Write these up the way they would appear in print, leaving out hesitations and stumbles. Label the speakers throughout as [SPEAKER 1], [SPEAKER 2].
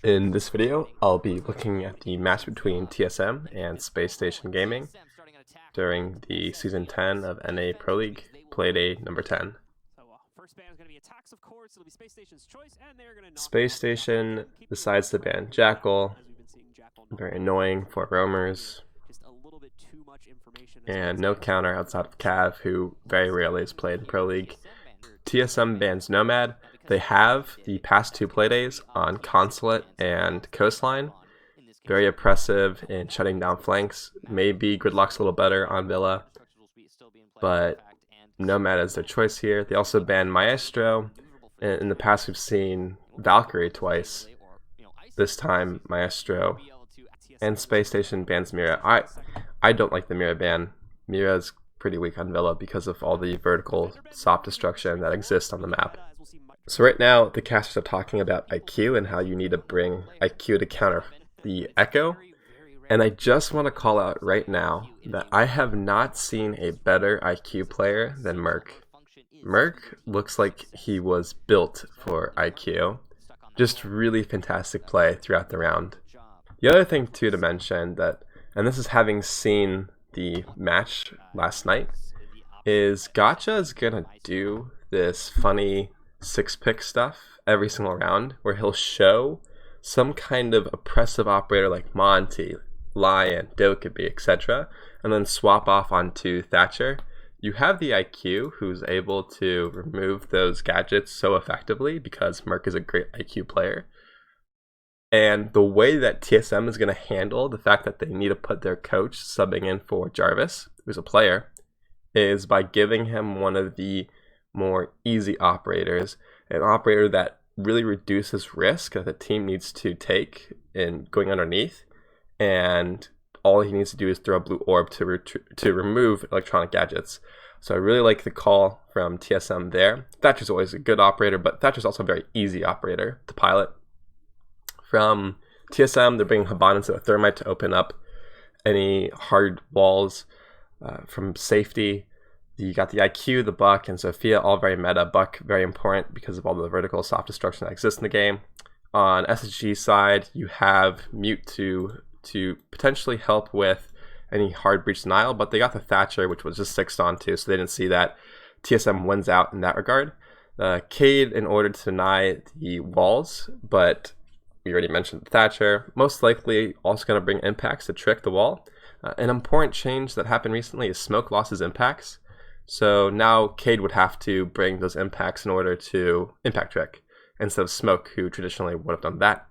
[SPEAKER 1] In this video, I'll be looking at the match between TSM and Spacestation Gaming during the Season 10 of NA Pro League, Playday number 10. Spacestation decides to ban Jackal, very annoying for roamers, and no counter outside of Cav, who very rarely is played in Pro League. TSM bans Nomad. They have the past two playdays on Consulate and Coastline. Very oppressive in shutting down flanks. Maybe Gridlock's a little better on Villa, but Nomad is their choice here. They also banned Maestro. In the past, we've seen Valkyrie twice. This time, Maestro. And Spacestation bans Mira. I don't like the Mira ban. Mira's pretty weak on Villa because of all the vertical soft destruction that exists on the map. So right now, the casters are talking about IQ and how you need to bring IQ to counter the Echo. And I just want to call out right now that I have not seen a better IQ player than Merc. Merc looks like he was built for IQ. Just really fantastic play throughout the round. The other thing too to mention that, and this is having seen the match last night, is Gotcha is gonna do this funny 6-pick stuff every single round where he'll show some kind of oppressive operator like Monty, Lion, Dokkaebi, etc., and then swap off onto Thatcher. You have the IQ who's able to remove those gadgets so effectively because Merc is a great IQ player. And the way that TSM is going to handle the fact that they need to put their coach subbing in for Jarvis, who's a player, is by giving him one of the more easy operators, an operator that really reduces risk that the team needs to take in going underneath, and all he needs to do is throw a blue orb to remove electronic gadgets. So I really like the call from TSM there. Thatcher's always a good operator, but Thatcher's also a very easy operator to pilot. From TSM, they're bringing Haban into the Thermite to open up any hard walls from safety. You got the IQ, the Buck, and Sophia, all very meta. Buck, very important because of all the vertical soft destruction that exists in the game. On SSG side, you have Mute to potentially help with any hard breach denial, but they got the Thatcher, which was just 6'd on too, so they didn't see that. TSM wins out in that regard. Cade in order to deny the walls, but we already mentioned the Thatcher. Most likely also going to bring impacts to trick the wall. An important change that happened recently is Smoke lost his impacts. So now Cade would have to bring those impacts in order to impact trick, instead of Smoke, who traditionally would have done that.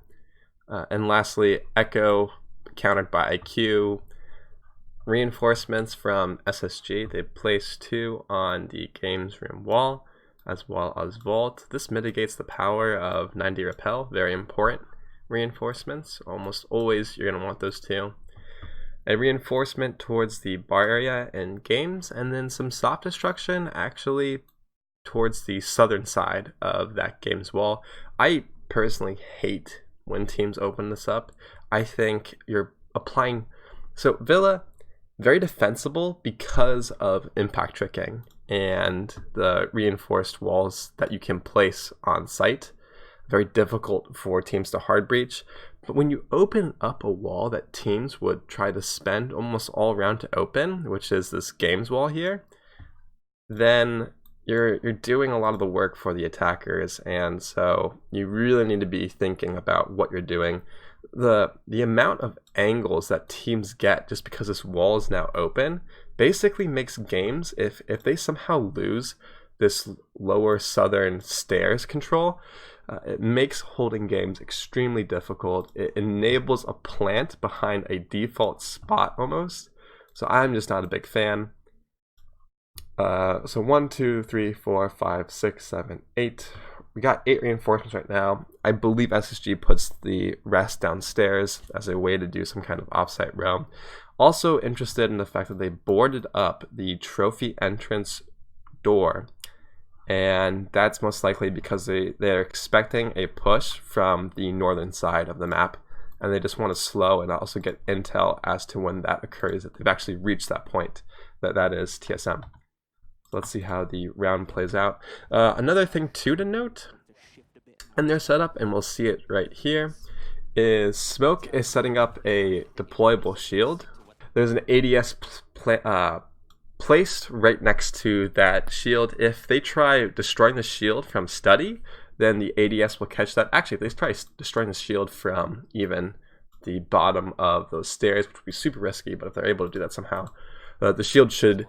[SPEAKER 1] And lastly, Echo countered by IQ. Reinforcements from SSG. They placed 2 on the games room wall, as well as Vault. This mitigates the power of 90 Repel. Very important reinforcements. Almost always you're going to want those 2. A reinforcement towards the bar area and games, and then some soft destruction actually towards the southern side of that game's wall. I personally hate when teams open this up. I think you're applying... So Villa, very defensible because of impact tricking and the reinforced walls that you can place on site. Very difficult for teams to hard breach. But when you open up a wall that teams would try to spend almost all round to open, which is this games wall here, then you're doing a lot of the work for the attackers, and so you really need to be thinking about what you're doing. The amount of angles that teams get just because this wall is now open basically makes games, if they somehow lose this lower southern stairs control, it makes holding games extremely difficult. It enables a plant behind a default spot almost. So I'm just not a big fan. So 1, 2, 3, 4, 5, 6, 7, 8. We got 8 reinforcements right now. I believe SSG puts the rest downstairs as a way to do some kind of offsite roam. Also interested in the fact that they boarded up the trophy entrance door, and that's most likely because they're expecting a push from the northern side of the map, and they just want to slow and also get intel as to when that occurs, that they've actually reached that point. That is TSM. Let's see how the round plays out. Another thing too to note in their setup, and we'll see it right here, is Smoke is setting up a deployable shield. There's an ADS placed right next to that shield. If they try destroying the shield from study, then the ADS will catch that. Actually, if they try destroying the shield from even the bottom of those stairs, which would be super risky, but if they're able to do that somehow, the shield should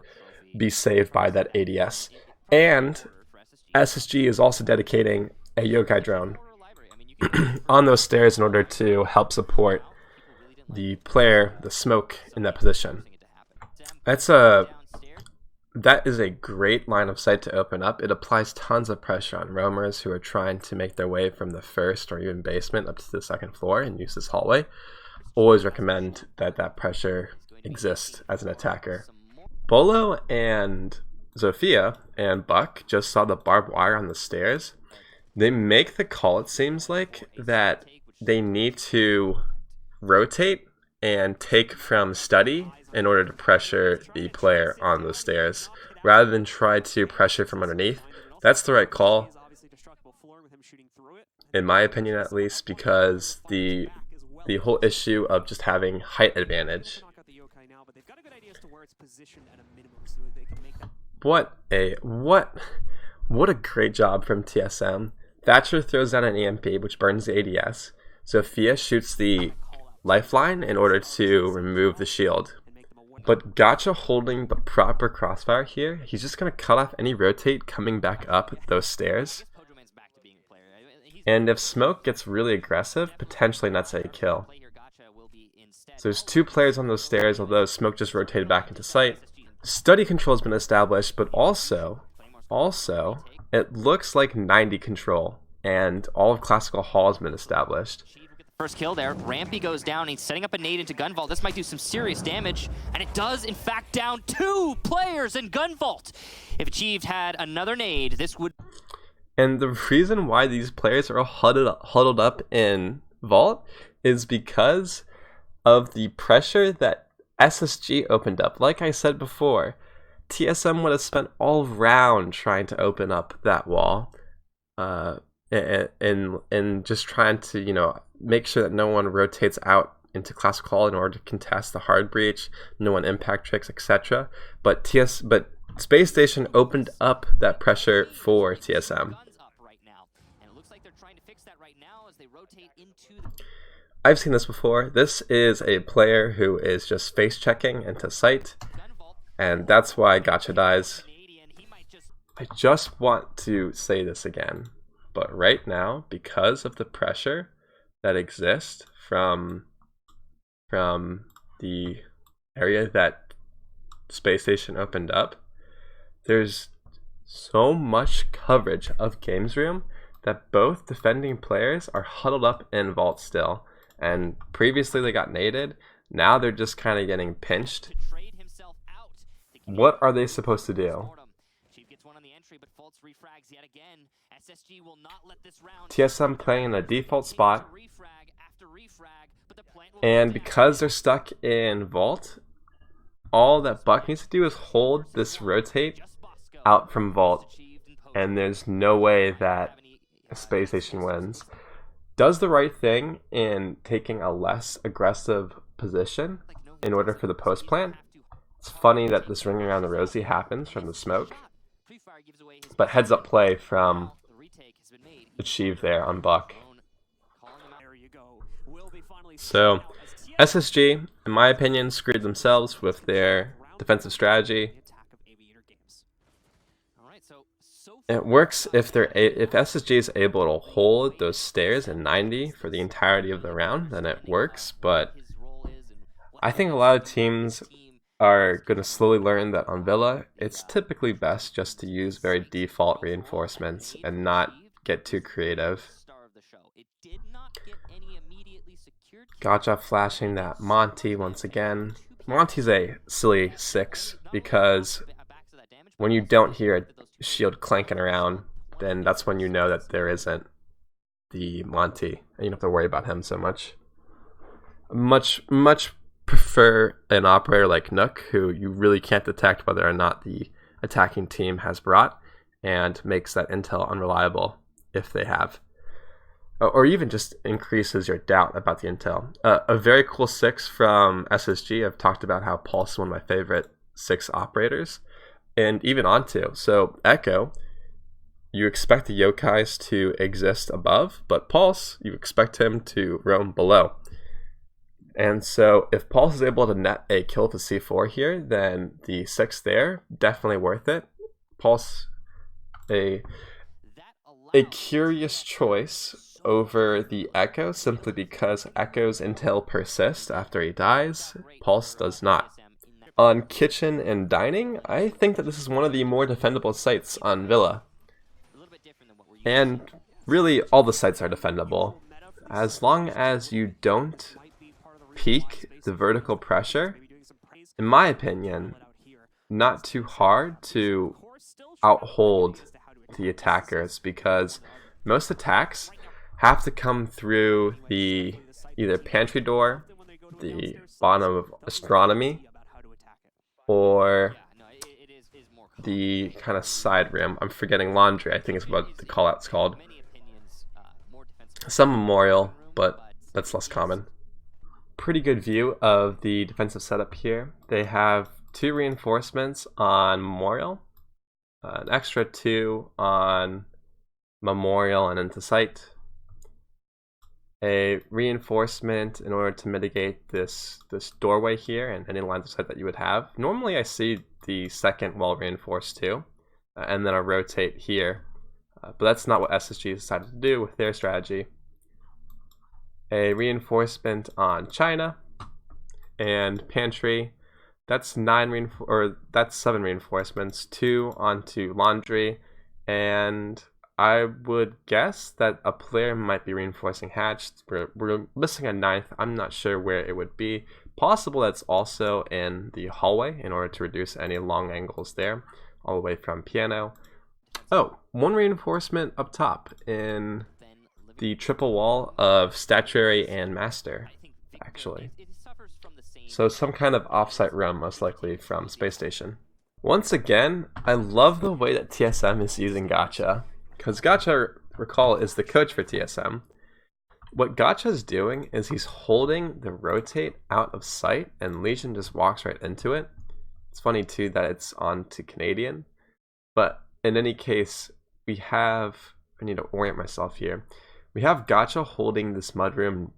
[SPEAKER 1] be saved by that ADS. And SSG is also dedicating a yokai drone on those stairs in order to help support the player, the Smoke, in that position. That is a great line of sight to open up. It applies tons of pressure on roamers who are trying to make their way from the first or even basement up to the second floor and use this hallway. Always recommend that that pressure exists as an attacker. Bolo and Zofia and Buck just saw the barbed wire on the stairs. They make the call, it seems like, that they need to rotate and take from study in order to pressure the player on the stairs, rather than try to pressure from underneath. That's the right call, in my opinion at least, because the whole issue of just having height advantage. What a great job from TSM. Thatcher throws down an EMP, which burns the ADS. Zofia shoots the lifeline in order to remove the shield. But Gotcha holding the proper crossfire here, he's just going to cut off any rotate coming back up those stairs. And if Smoke gets really aggressive, potentially that's a kill. So there's two players on those stairs, although Smoke just rotated back into sight. Study control has been established, but also, it looks like 90 control, and all of Classical Hall has been established.
[SPEAKER 2] First kill there. Rampy goes down. He's setting up a nade into Gun Vault. This might do some serious damage, and it does, in fact, down 2 players in Gun Vault. If Achieved had another nade, this would...
[SPEAKER 1] And the reason why these players are huddled up in Vault is because of the pressure that SSG opened up. Like I said before, TSM would have spent all round trying to open up that wall, and just trying to, make sure that no one rotates out into Classic Hall in order to contest the hard breach, no one impact tricks, etc. But Space Station opened up that pressure for TSM. I've seen this before. This is a player who is just face checking into sight, and that's why Gotcha dies. I just want to say this again, but right now, because of the pressure that exists from the area that Space Station opened up, there's so much coverage of Games Room that both defending players are huddled up in Vault still. And previously they got naded, now they're just kind of getting pinched. What are they supposed to do? TSM playing in a default spot, and because they're stuck in Vault, all that Buck needs to do is hold this rotate out from Vault, and there's no way that Space Station wins. Does the right thing in taking a less aggressive position in order for the post plant. It's funny that this ring around the rosy happens from the smoke, but heads up play from Achieve there on Buck. So SSG, in my opinion, screwed themselves with their defensive strategy. It works if SSG is able to hold those stairs at 90 for the entirety of the round, then it works, but I think a lot of teams are going to slowly learn that on Villa, it's typically best just to use very default reinforcements and not get too creative. Gotcha flashing that Monty once again. Monty's a silly 6 because when you don't hear a shield clanking around, then that's when you know that there isn't the Monty, and you don't have to worry about him so much. Much prefer an operator like Nook, who you really can't detect whether or not the attacking team has brought, and makes that intel unreliable if they have. or even just increases your doubt about the intel. A very cool 6 from SSG. I've talked about how Pulse is one of my favorite 6 operators, and even Onto. So Echo, you expect the yokais to exist above, but Pulse, you expect him to roam below. And so if Pulse is able to net a kill with a C4 here, then the 6 there, definitely worth it. Pulse, a curious choice over the Echo, simply because Echo's intel persists after he dies. Pulse does not. On Kitchen and Dining, I think that this is one of the more defendable sites on Villa. And really, all the sites are defendable. As long as you don't peak the vertical pressure, in my opinion, not too hard to outhold the attackers, because most attacks have to come through the either pantry door, the bottom of astronomy, or the kind of side room. I'm forgetting laundry, I think is what the callout's called. Some memorial, but that's less common. Pretty good view of the defensive setup here. They have 2 reinforcements on memorial, an extra 2 on memorial and into site, a reinforcement in order to mitigate this doorway here and any lines of sight that you would have. Normally I see the second wall reinforced too, and then a rotate here, but that's not what SSG decided to do with their strategy. A reinforcement on China and pantry. That's 7 reinforcements, 2 onto laundry, and I would guess that a player might be reinforcing hatch. We're missing a 9th. I'm not sure where it would be. Possible that's also in the hallway in order to reduce any long angles there, all the way from piano. Oh, 1 reinforcement up top in the triple wall of statuary and master, actually. So some kind of offsite roam, most likely from Spacestation. Once again, I love the way that TSM is using Gacha, because Gacha, recall, is the coach for TSM. What Gacha is doing is he's holding the rotate out of sight, and Legion just walks right into it. It's funny too that it's on to Canadian, but in any case, I need to orient myself here. We have Gacha holding this mudroom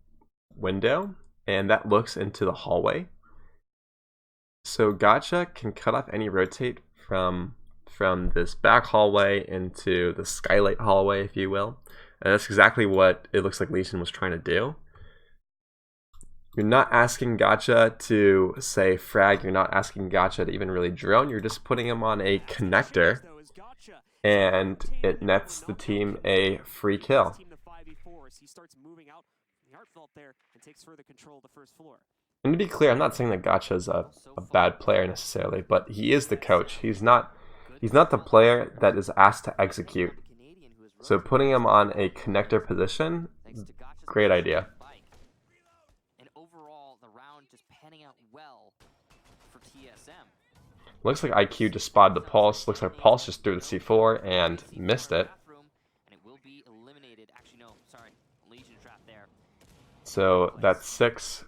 [SPEAKER 1] window, and that looks into the hallway. So Gacha can cut off any rotate from this back hallway into the skylight hallway, if you will. And that's exactly what it looks like Legion was trying to do. You're not asking Gacha to, say, frag. You're not asking Gacha to even really drone. You're just putting him on a connector, and it nets the team a free kill. And to be clear, I'm not saying that Gacha is a bad player necessarily, but he is the coach. He's not the player that is asked to execute. So putting him on a connector position, great idea. Looks like IQ just spotted the Pulse. Looks like Pulse just threw the C4 and missed it. So that's 6.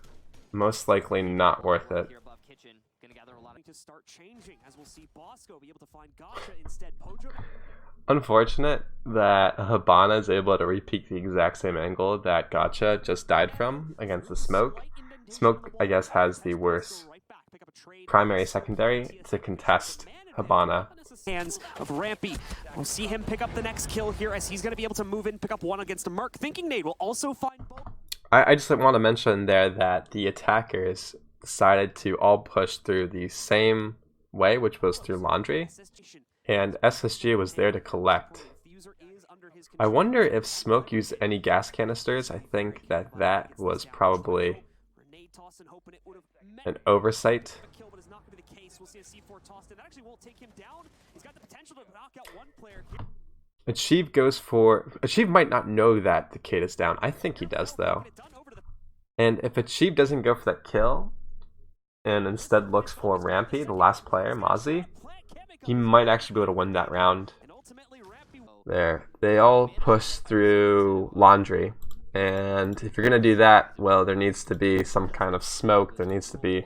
[SPEAKER 1] Most likely not worth it. Unfortunate that Habana is able to repeat the exact same angle that Gacha just died from against the Smoke. Smoke, I guess, has the worst primary secondary to contest Habana.
[SPEAKER 3] Hands of Rampy. We'll see him pick up the next kill here as he's going to be able to move in, pick up 1 against a Merc. Thinking Nade will also find both.
[SPEAKER 1] I just want to mention there that the attackers decided to all push through the same way, which was through laundry, and SSG was there to collect. I wonder if Smoke used any gas canisters. I think that was probably an oversight. Achieve might not know that the Kate is down. I think he does though. And if Achieve doesn't go for that kill and instead looks for Rampy, the last player, Mozzie, he might actually be able to win that round. There. They all push through laundry. And if you're gonna do that, well, there needs to be some kind of smoke. There needs to be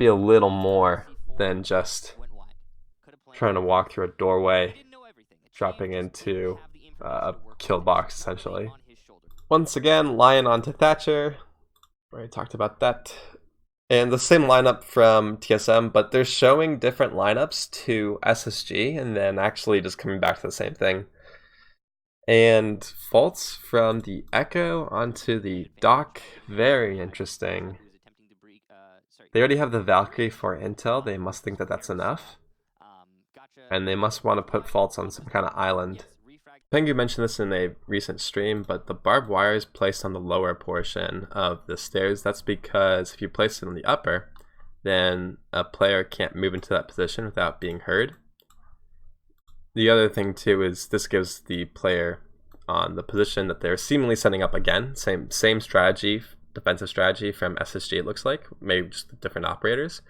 [SPEAKER 1] a little more than just trying to walk through a doorway, dropping into a kill box essentially. Once again, Lion onto Thatcher. Already talked about that. And the same lineup from TSM, but they're showing different lineups to SSG and then actually just coming back to the same thing. And faults from the Echo onto the Doc, very interesting. They already have the Valkyrie for intel, they must think that that's enough. And they must want to put faults on some kind of island. Pengu mentioned this in a recent stream, but the barbed wire is placed on the lower portion of the stairs. That's because if you place it on the upper, then a player can't move into that position without being heard. The other thing too is this gives the player on the position that they're seemingly setting up again, same strategy, defensive strategy from SSG it looks like, maybe just different operators.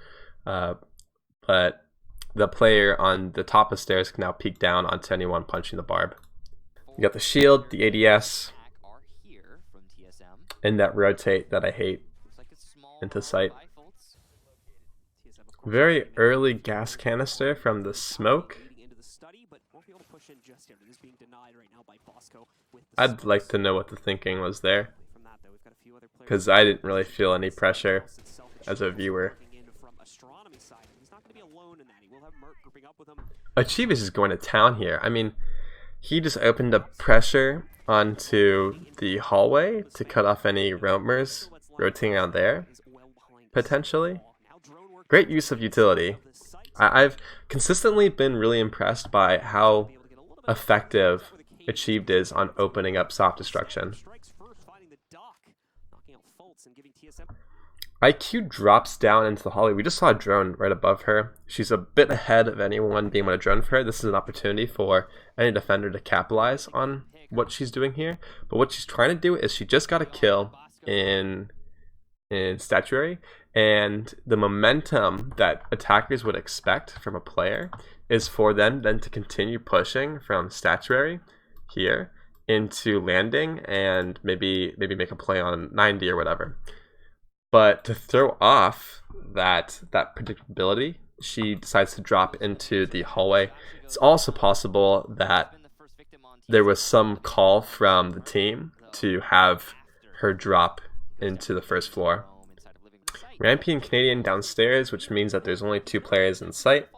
[SPEAKER 1] But the player on the top of stairs can now peek down onto anyone punching the barb. You got the shield, the ADS, and that rotate that I hate into sight. Very early gas canister from the smoke. I'd like to know what the thinking was there, because I didn't really feel any pressure as a viewer. Achievus is going to town here. I mean, he just opened up pressure onto the hallway to cut off any roamers rotating out there, potentially. Great use of utility. I've consistently been really impressed by how effective Achieved is on opening up soft destruction. IQ drops down into the hallway. We just saw a drone right above her. She's a bit ahead of anyone being able to drone for her. This is an opportunity for any defender to capitalize on what she's doing here. But what she's trying to do is she just got a kill in Statuary, and the momentum that attackers would expect from a player is for them then to continue pushing from Statuary here into landing and maybe make a play on 90 or whatever. But to throw off that predictability, she decides to drop into the hallway. It's also possible that there was some call from the team to have her drop into the first floor. Rampy and Canadian downstairs, which means that there's only 2 players in sight.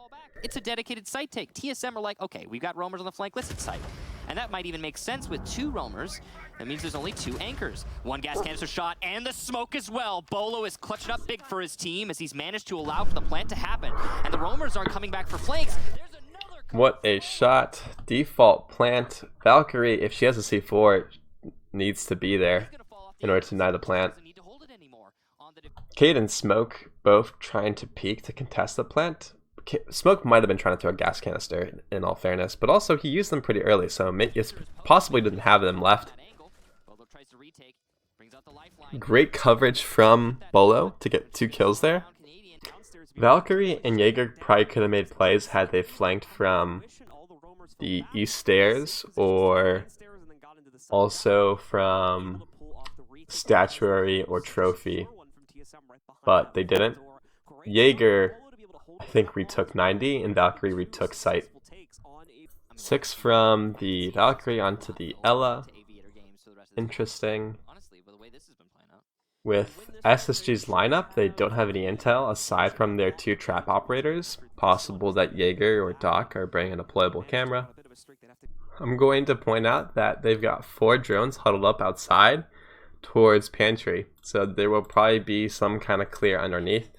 [SPEAKER 2] It's a dedicated site take. TSM are like, okay, we've got roamers on the flank, let's hit site. And that might even make sense with 2 roamers. That means there's only 2 anchors. 1 gas canister shot and the smoke as well. Bolo is clutching up big for his team as he's managed to allow for the plant to happen. And the roamers aren't coming back for flanks. There's another...
[SPEAKER 1] What a shot. Default plant. Valkyrie, if she has a C4, needs to be there in order to deny the plant. Cade and Smoke both trying to peek to contest the plant. Smoke might have been trying to throw a gas canister, in all fairness, but also he used them pretty early, so it's possibly didn't have them left. Great coverage from Bolo to get 2 kills there. Valkyrie and Jaeger probably could have made plays had they flanked from the east stairs or also from Statuary or Trophy, but they didn't. Jaeger, I think, retook 90, and Valkyrie retook site. 6 from the Valkyrie onto the Ella. Interesting. With SSG's lineup, they don't have any intel aside from their 2 trap operators. Possible that Jaeger or Doc are bringing a deployable camera. I'm going to point out that they've got 4 drones huddled up outside towards Pantry, so there will probably be some kind of clear underneath.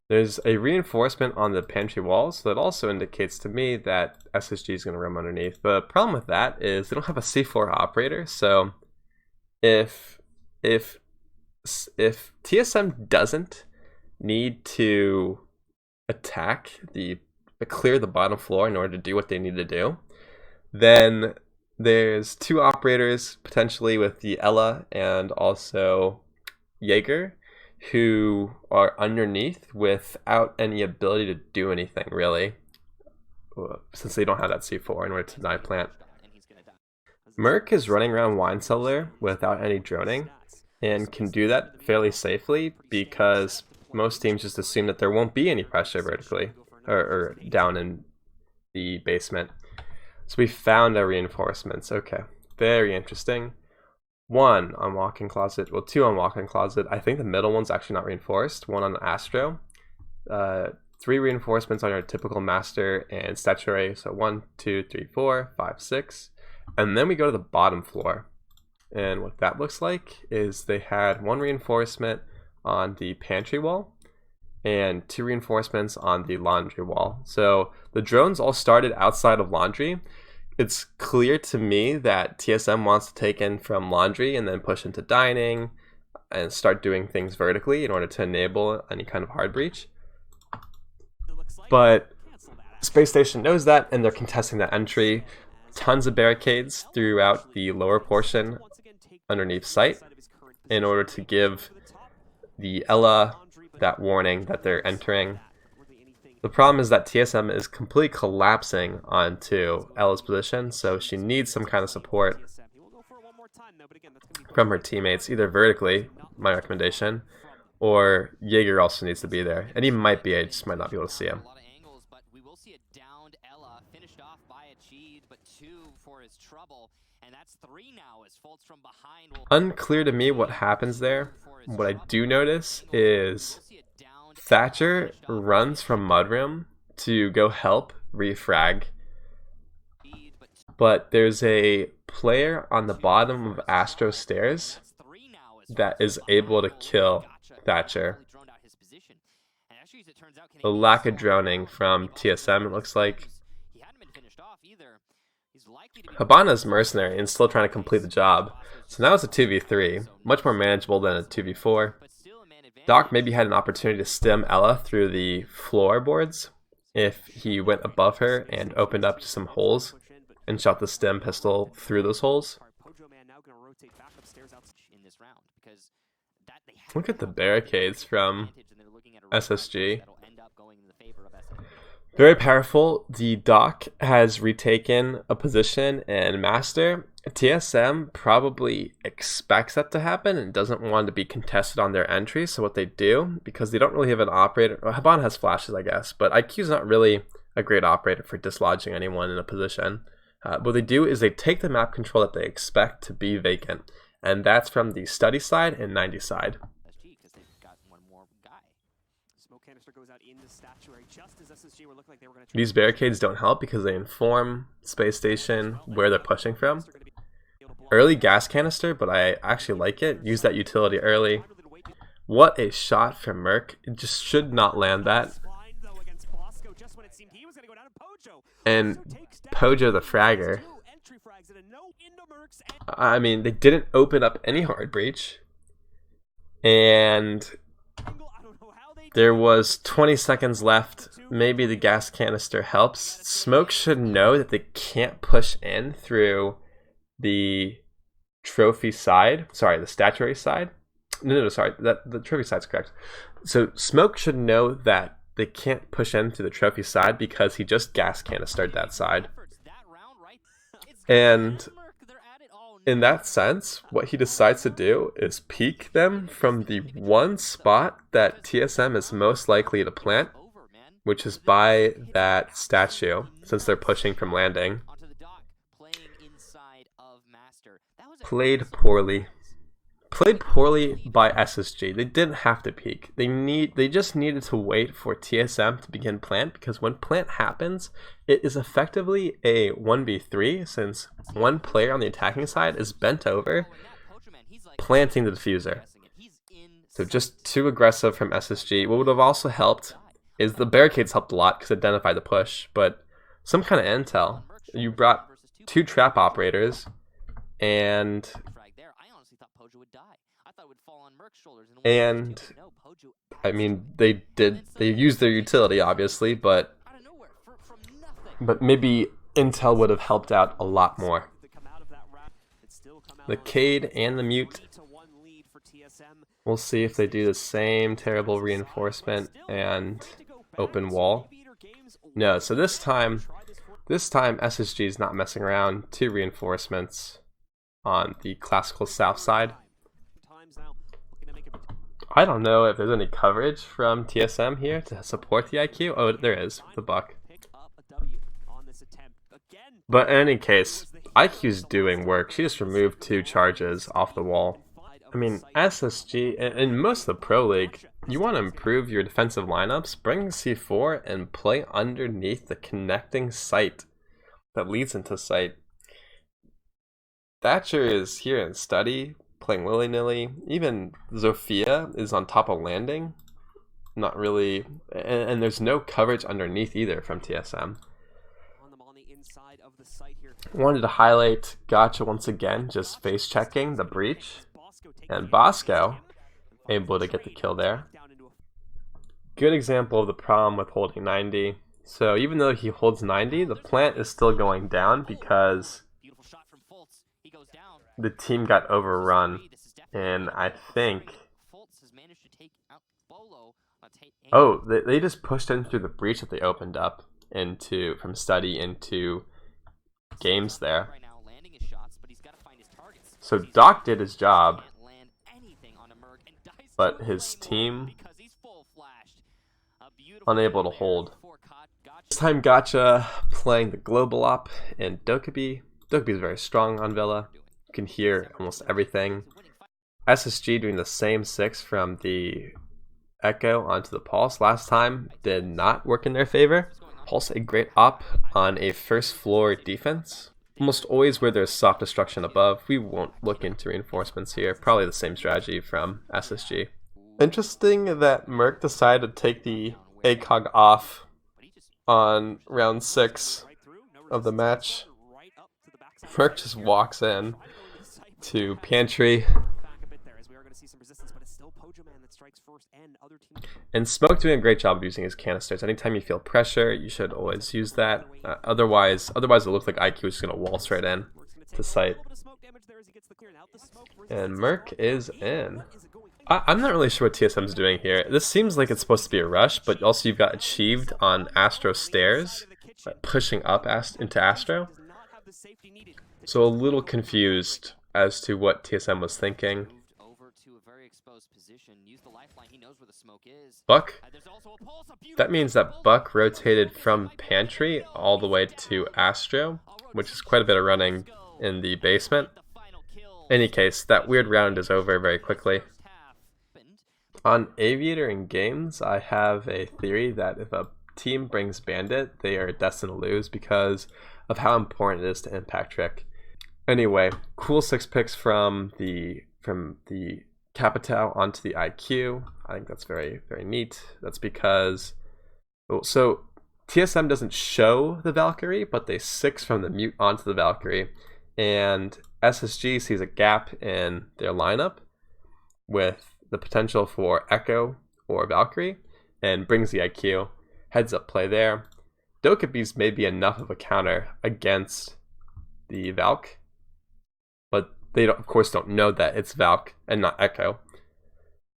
[SPEAKER 1] There's a reinforcement on the pantry wall, so that also indicates to me that SSG is going to roam underneath. The problem with that is they don't have a C4 operator, so if TSM doesn't need to clear the bottom floor in order to do what they need to do, then there's 2 operators potentially with the Ella and also Jaeger who are underneath without any ability to do anything really, since they don't have that C4 in order to deny plant. Merc is running around Wine Cellar without any droning, and can do that fairly safely because most teams just assume that there won't be any pressure vertically or down in the basement. So we found our reinforcements. Okay, very interesting. One on walk-in closet, well, two on walk-in closet. I think the middle one's actually not reinforced. One on Astro. 3 reinforcements on your typical master and statuary. So 1, 2, 3, 4, 5, 6. And then we go to the bottom floor. And what that looks like is they had 1 reinforcement on the pantry wall and 2 reinforcements on the laundry wall. So the drones all started outside of laundry. It's clear to me that TSM wants to take in from laundry and then push into dining and start doing things vertically in order to enable any kind of hard breach. But Space Station knows that, and they're contesting that entry. Tons of barricades throughout the lower portion underneath site in order to give the Ella that warning that they're entering. The problem is that TSM is completely collapsing onto Ella's position, so she needs some kind of support from her teammates, either vertically, my recommendation, or Jaeger also needs to be there. And he might be, I just might not be able to see him. Unclear to me what happens there. What I do notice is Thatcher runs from Mudroom to go help refrag, but there's a player on the bottom of Astro stairs that is able to kill Thatcher. A lack of droning from TSM, it looks like. Habana's mercenary and still trying to complete the job, so now it's a 2v3, much more manageable than a 2v4. Doc maybe had an opportunity to stem Ella through the floorboards if he went above her and opened up some holes and shot the stem pistol through those holes. Look at the barricades from SSG. Very powerful. The Doc has retaken a position in Master. TSM probably expects that to happen and doesn't want to be contested on their entry. So what they do, because they don't really have an operator, well, Habana has flashes, I guess, but IQ's not really a great operator for dislodging anyone in a position. What they do is they take the map control that they expect to be vacant, and that's from the study side and 90 side. These barricades don't help because they inform Space Station where they're pushing from. Early gas canister, but I actually like it. Use that utility early. What a shot from Merc. It just should not land that. And Pojo the fragger. I mean, they didn't open up any hard breach. And there was 20 seconds left. Maybe the gas canister helps. Smoke should know that they can't push in through the trophy side. Sorry, the statuary side. No, sorry. The trophy side's correct. So Smoke should know that they can't push in through the trophy side because he just gas canistered that side. And in that sense, what he decides to do is peek them from the one spot that TSM is most likely to plant, which is by that statue, since they're pushing from landing. Played poorly. Played poorly by SSG. They didn't have to peek. They just needed to wait for TSM to begin plant, because when plant happens, it is effectively a 1v3, since one player on the attacking side is bent over, planting the diffuser. So just too aggressive from SSG. What would have also helped is the barricades helped a lot because it identified the push, but some kind of intel. You brought 2 trap operators, and I mean, they used their utility obviously, but maybe intel would have helped out a lot more. The Cade and the Mute, we'll see if they do the same terrible reinforcement and open wall. No, so this time SSG is not messing around. 2 reinforcements on the classical south side. I don't know if there's any coverage from TSM here to support the IQ. Oh, there is, the buck. But in any case, IQ's doing work. She just removed 2 charges off the wall. I mean, SSG, in most of the Pro League, you want to improve your defensive lineups, bring C4 and play underneath the connecting site that leads into site. Thatcher is here in study, playing willy-nilly. Even Zofia is on top of landing. Not really, and there's no coverage underneath either from TSM. Wanted to highlight Gotcha once again, just face checking the breach. And Bosco able to get the kill there. Good example of the problem with holding 90. So even though he holds 90, the plant is still going down because the team got overrun. And I think... Oh, they just pushed in through the breach that they opened up into from study into games there. So Doc did his job, but his team unable to hold. This time Gotcha playing the global op and Dokkaebi. Dokkaebi is very strong on Villa. You can hear almost everything. SSG doing the same 6 from the Echo onto the Pulse last time did not work in their favor. Pulse a great op on a first floor defense. Almost always where there's soft destruction above. We won't look into reinforcements here. Probably the same strategy from SSG. Interesting that Merc decided to take the ACOG off on round 6 of the match. Merc just walks in to Pantry. And Smoke doing a great job of using his canisters. Anytime you feel pressure, you should always use that. Otherwise it looks like IQ is just going to wall straight in to site. And Merc is in. I'm not really sure what TSM is doing here. This seems like it's supposed to be a rush, but also you've got Achieved on Astro stairs, pushing up into Astro. So a little confused as to what TSM was thinking. Buck. That means that Buck rotated from Pantry all the way to Astro, which is quite a bit of running in the basement. In any case, that weird round is over very quickly. On Aviator in games, I have a theory that if a team brings Bandit, they are destined to lose because of how important it is to impact Trick. Anyway, cool 6 picks from the Capital onto the IQ. I think that's very, very neat. That's because, so TSM doesn't show the Valkyrie, but they 6 from the mute onto the Valkyrie. And SSG sees a gap in their lineup with the potential for Echo or Valkyrie and brings the IQ. Heads up play there. Dokkaebi's may be enough of a counter against the Valk, but they of course don't know that it's Valk and not Echo.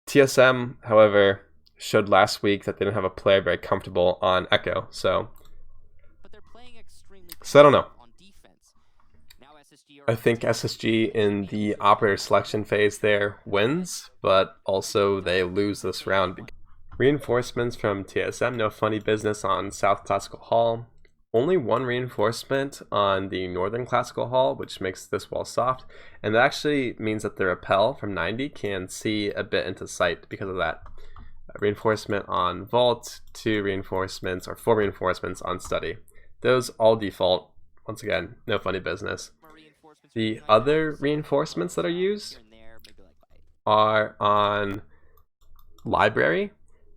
[SPEAKER 1] TSM, however, showed last week that they didn't have a player very comfortable on Echo, so I don't know. I think SSG in the operator selection phase there wins, but also they lose this round. Reinforcements from TSM, no funny business on South Classical Hall. Only 1 reinforcement on the Northern Classical Hall, which makes this wall soft. And that actually means that the rappel from 90 can see a bit into sight because of that. Reinforcement on Vault, 2 reinforcements or 4 reinforcements on Study. Those all default. Once again, no funny business. The other reinforcements that are used are on Library,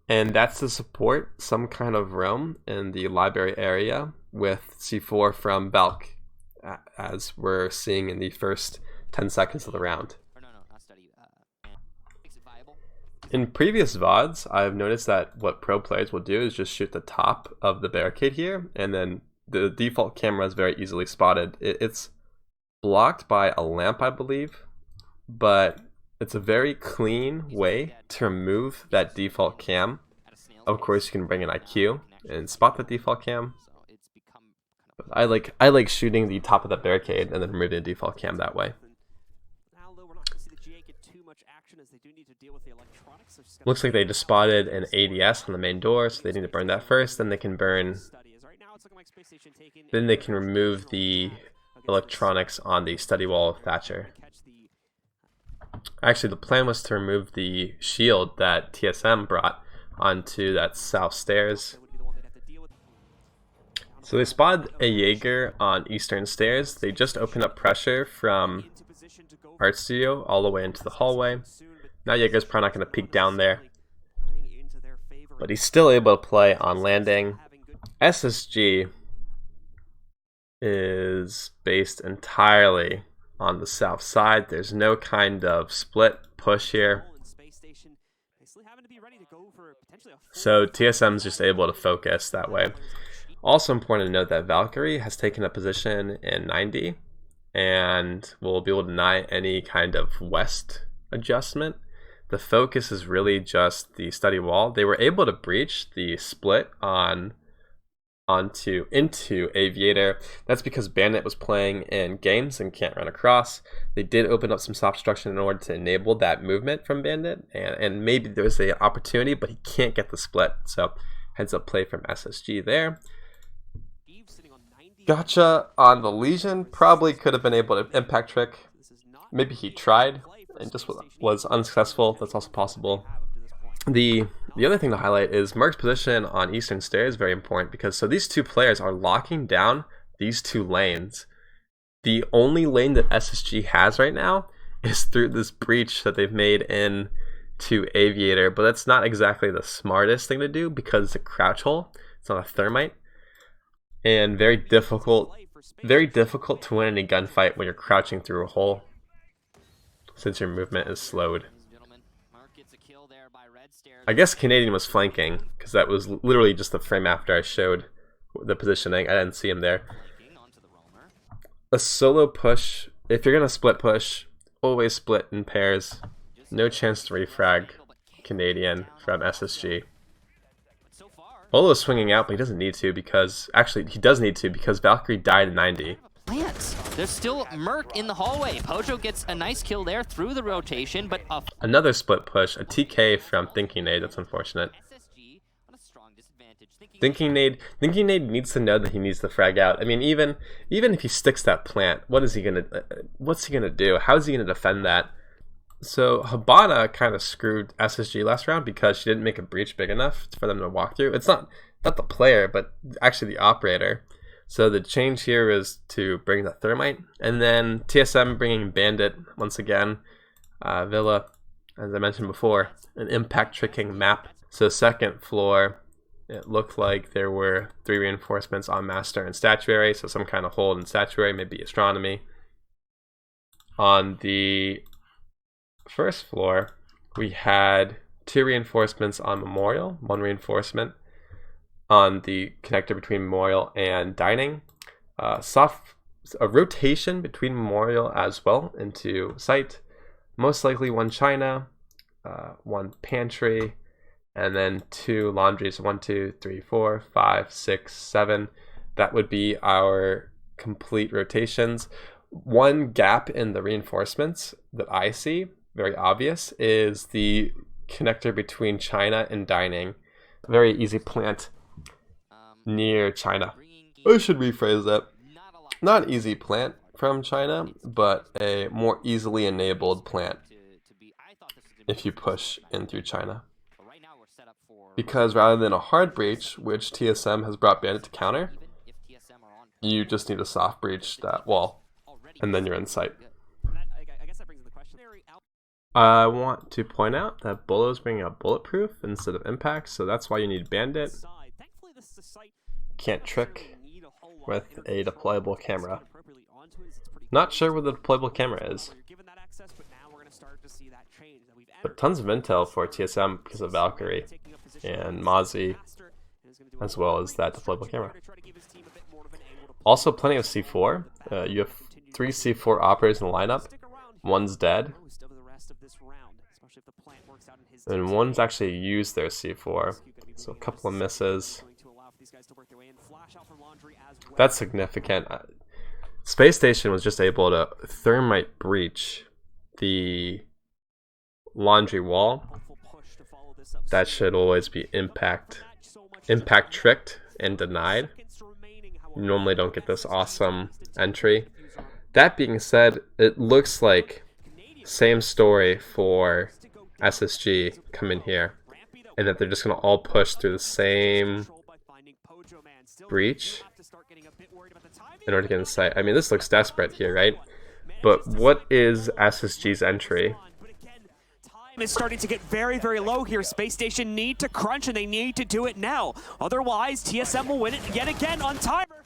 [SPEAKER 1] and that's to support some kind of roam in the library area with C4 from Valk, as we're seeing in the first 10 seconds of the round. In previous VODs, I've noticed that what pro players will do is just shoot the top of the barricade here, and then the default camera is very easily spotted. It's blocked by a lamp, I believe, but it's a very clean way to remove that default cam. Of course, you can bring an IQ and spot the default cam. I like shooting the top of that barricade and then removing the default cam that way.
[SPEAKER 3] much action as they do need to deal with the electronics.
[SPEAKER 1] Looks like they just spotted an ADS on the main door, so they need to burn that first. Then they can remove the electronics on the study wall of Thatcher. Actually, the plan was to remove the shield that TSM brought onto that south stairs. So they spotted a Jaeger on eastern stairs. They just opened up pressure from Art Studio all the way into the hallway. Now Jaeger's probably not going to peek down there, but he's still able to play on landing. SSG is based entirely on the south side. There's no kind of split push here. So TSM's just able to focus that way. Also important to note that Valkyrie has taken a position in 90 and will be able to deny any kind of west adjustment. The focus is really just the study wall. They were able to breach the split into Aviator. That's because Bandit was playing in games and can't run across. They did open up some soft obstruction in order to enable that movement from Bandit, and maybe there's an opportunity, but he can't get the split. So heads up play from SSG there. Gotcha on the Legion, probably could have been able to impact trick. Maybe he tried and just was unsuccessful. That's also possible. The other thing to highlight is Merc's position on eastern stairs is very important, because so these two players are locking down these two lanes. The only lane that SSG has right now is through this breach that they've made into Aviator, but that's not exactly the smartest thing to do because it's a crouch hole. It's not a thermite, and very difficult to win any gunfight when you're crouching through a hole, since your movement is slowed. I guess Canadian was flanking, because that was literally just the frame after I showed the positioning. I didn't see him there. A solo push, if you're going to split push, always split in pairs. No chance to refrag Canadian from SSG. Olo is swinging out, but he doesn't need to, because actually he does need to, because Valkyrie died in 90.
[SPEAKER 2] There's still Merc in the hallway. Pojo gets a nice kill there through the rotation, but
[SPEAKER 1] another split push, a TK from Thinking Nade. That's unfortunate. Thinking Nade needs to know that he needs to frag out. I mean, even if he sticks that plant, what's he gonna do? How is he gonna defend that? So Habana kind of screwed SSG last round because she didn't make a breach big enough for them to walk through. It's not the player, but actually the operator. So the change here is to bring the thermite, and then TSM bringing Bandit once again. Villa, as I mentioned before, an impact tricking map. So second floor, it looked like there were 3 reinforcements on Master and Statuary, so some kind of hold in Statuary, maybe Astronomy. On the first floor, we had 2 reinforcements on Memorial, 1 reinforcement on the connector between Memorial and Dining. A rotation between Memorial as well into site. Most likely 1 China, 1 Pantry, and then 2 laundries. 1, 2, 3, 4, 5, 6, 7. That would be our complete rotations. One gap in the reinforcements that I see, very obvious, is the connector between China and Dining. Very easy plant near China. I should rephrase that. Not an easy plant from China, but a more easily enabled plant if you push in through China. Because rather than a hard breach, which TSM has brought Bandit to counter, you just need a soft breach that wall, and then you're in sight. I want to point out that Bolo is bringing up bulletproof instead of impact, so that's why you need Bandit. Can't trick with a deployable camera. Not sure where the deployable camera is, but tons of intel for TSM because of Valkyrie and Mozzie, as well as that deployable camera. Also plenty of C4. You have 3 C4 operators in the lineup. 1's dead, and 1's actually used their C4, so a couple of misses. That's significant. Spacestation was just able to thermite breach the laundry wall. That should always be impact tricked and denied. You normally don't get this awesome entry. That being said, it looks like same story for SSG coming here, and that they're just going to all push through the same breach in order to get in sight. I mean, this looks desperate here, right? But what is SSG's entry?
[SPEAKER 3] Is starting to get very, very low here. Spacestation need to crunch, and they need to do it now. Otherwise, TSM will win it yet again on timer.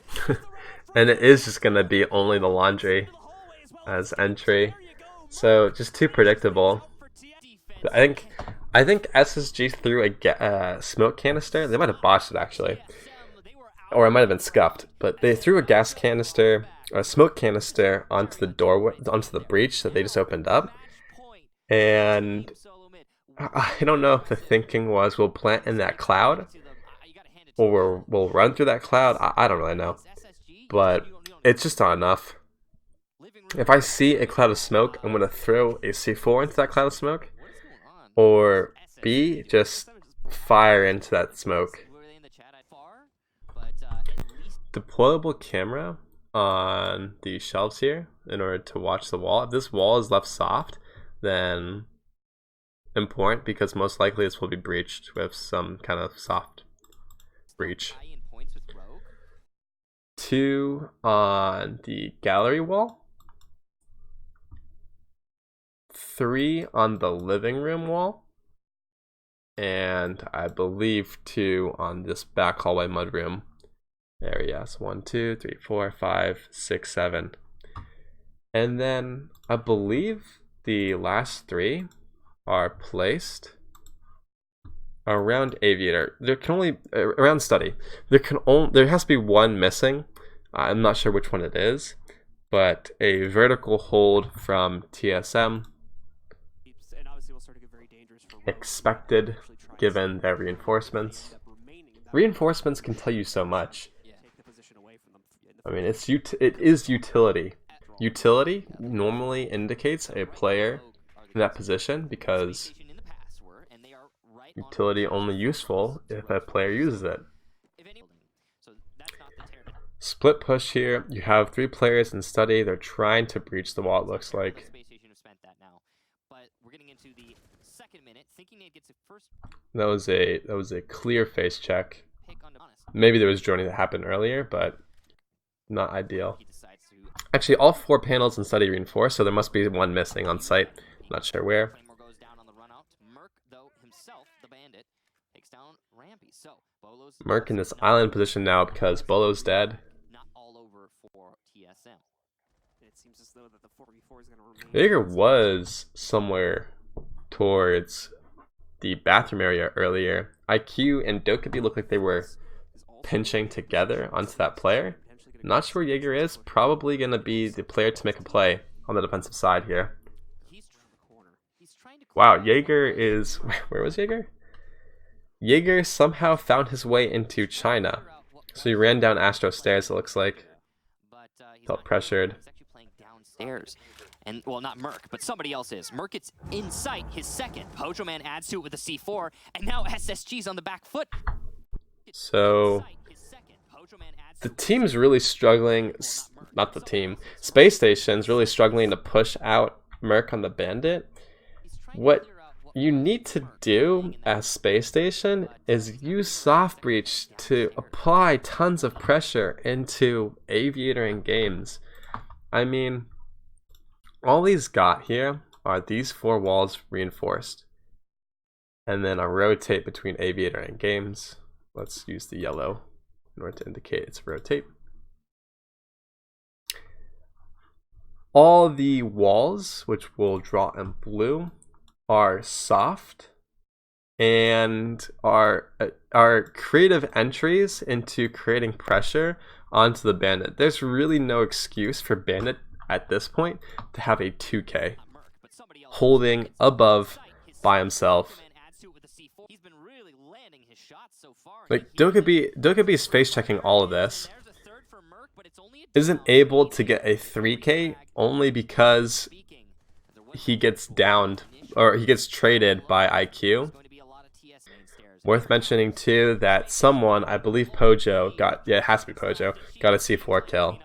[SPEAKER 1] And it is just going to be only the laundry as entry. So, just too predictable. I think SSG threw a smoke canister. They might have botched it, actually. Or it might have been scuffed. But they threw a gas canister, or a smoke canister, onto the doorway, onto the breach that they just opened up. And I don't know if the thinking was we'll plant in that cloud or we'll run through that cloud. I don't really know, but it's just not enough. If I see a cloud of smoke, I'm going to throw a C4 into that cloud of smoke, or B, just fire into that smoke. Deployable camera on the shelves here in order to watch the wall. If this wall is left soft, then important, because most likely this will be breached with some kind of soft breach. 2 on the gallery wall. 3 on the living room wall. And I believe 2 on this back hallway mudroom area. So 1, 2, 3, 4, 5, 6, 7. And then I believe the last 3 are placed around aviator. There can only around study. There has to be one missing. I'm not sure which one it is, but a vertical hold from TSM expected given their reinforcements. Reinforcements can tell you so much. I mean, it is utility. Utility normally indicates a player in that position because utility only useful if a player uses it. Split push here. You have 3 players in study. They're trying to breach the wall, it looks like. That was a clear face check. Maybe there was joining that happened earlier, but not ideal. Actually, all 4 panels in study reinforced, so there must be one missing on site. Not sure where. Merc in this island position now because Bolo's dead. Jaeger was somewhere towards the bathroom area earlier. IQ and Dokkaebi looked like they were pinching together onto that player. Not sure where Jaeger is. Probably going to be the player to make a play on the defensive side here. Wow, Jaeger is... Where was Jaeger? Jaeger somehow found his way into China. So he ran down Astro stairs, it looks like. Felt pressured.
[SPEAKER 2] And, well, not Merc, but somebody else is. Merc gets in sight, his second. Pojoman adds to it with a C4, and now SSG's on the back foot.
[SPEAKER 1] So, the team's really struggling, not the team, Spacestation's really struggling to push out Merc on the Bandit. What you need to do as Spacestation is use Soft Breach to apply tons of pressure into Aviator and games. I mean, all he's got here are these 4 walls reinforced. And then a rotate between Aviator and games. Let's use the yellow in order to indicate it's rotate. All the walls, which we'll draw in blue, are soft and are creative entries into creating pressure onto the Bandit. There's really no excuse for Bandit at this point to have a 2K holding above by himself. Like Dokkaebi's face checking all of this, isn't able to get a 3K only because he gets downed or he gets traded by IQ. Worth mentioning too that someone, I believe Pojo, it has to be Pojo, got a C4 kill,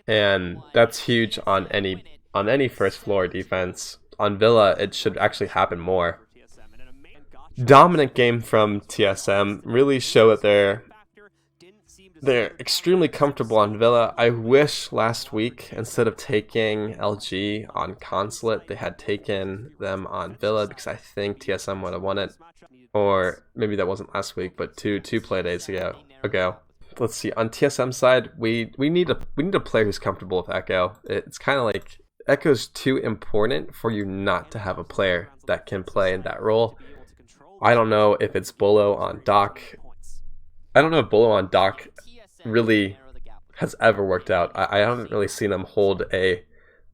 [SPEAKER 1] and that's huge on any first floor defense. On Villa, it should actually happen more. Dominant game from TSM, really show that they're extremely comfortable on Villa. I wish last week, instead of taking LG on Consulate, they had taken them on Villa, because I think TSM would have won it. Or maybe that wasn't last week, but two play days ago. Let's see. On TSM side, we need a player who's comfortable with Echo. It's kind of like Echo's too important for you not to have a player that can play in that role. I don't know if it's Bolo on Doc. I don't know if Bolo on Doc really has ever worked out. I haven't really seen him hold a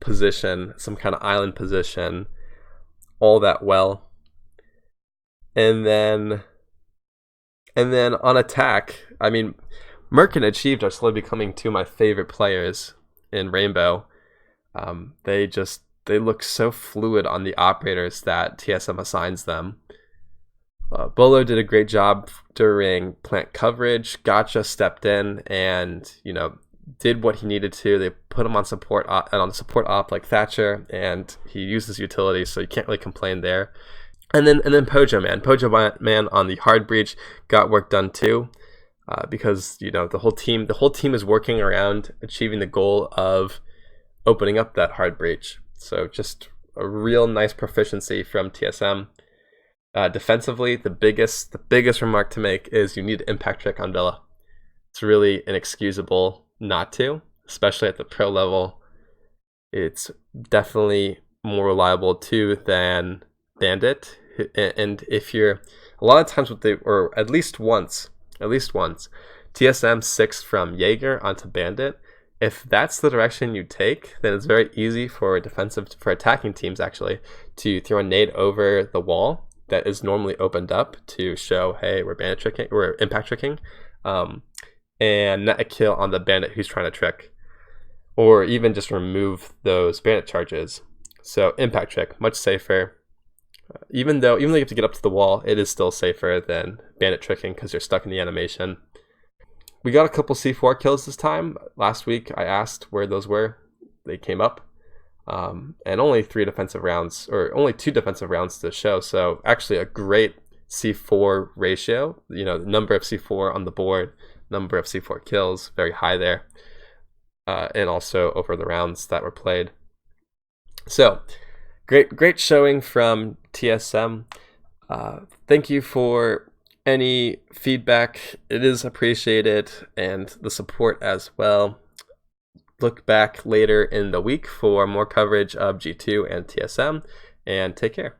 [SPEAKER 1] position, some kind of island position, all that well. And then on attack, I mean, Merc and Achieved are slowly becoming two of my favorite players in Rainbow. They look so fluid on the operators that TSM assigns them. Bolo did a great job during plant coverage. Gotcha stepped in and, did what he needed to. They put him on support op like Thatcher, and he used his utility, so you can't really complain there. And then Pojo Man on the hard breach got work done too, because the whole team is working around achieving the goal of opening up that hard breach. So just a real nice proficiency from TSM. Defensively, the biggest remark to make is you need impact trick on Villa. It's really inexcusable not to, especially at the pro level. It's definitely more reliable too than Bandit. And if you're a lot of times or at least once, TSM 6'd from Jaeger onto Bandit. If that's the direction you take, then it's very easy for attacking teams actually to throw a nade over the wall that is normally opened up to show, hey, we're impact tricking, and net a kill on the bandit who's trying to trick, or even just remove those bandit charges. So impact trick, much safer. Even though you have to get up to the wall, it is still safer than bandit tricking because you're stuck in the animation. We got a couple C4 kills this time. Last week I asked where those were. They came up. And only 2 defensive rounds to show. So actually a great C4 ratio. The number of C4 on the board, number of C4 kills, very high there. And also over the rounds that were played. So great showing from TSM. Thank you for any feedback. It is appreciated, and the support as well. Look back later in the week for more coverage of G2 and TSM, and take care.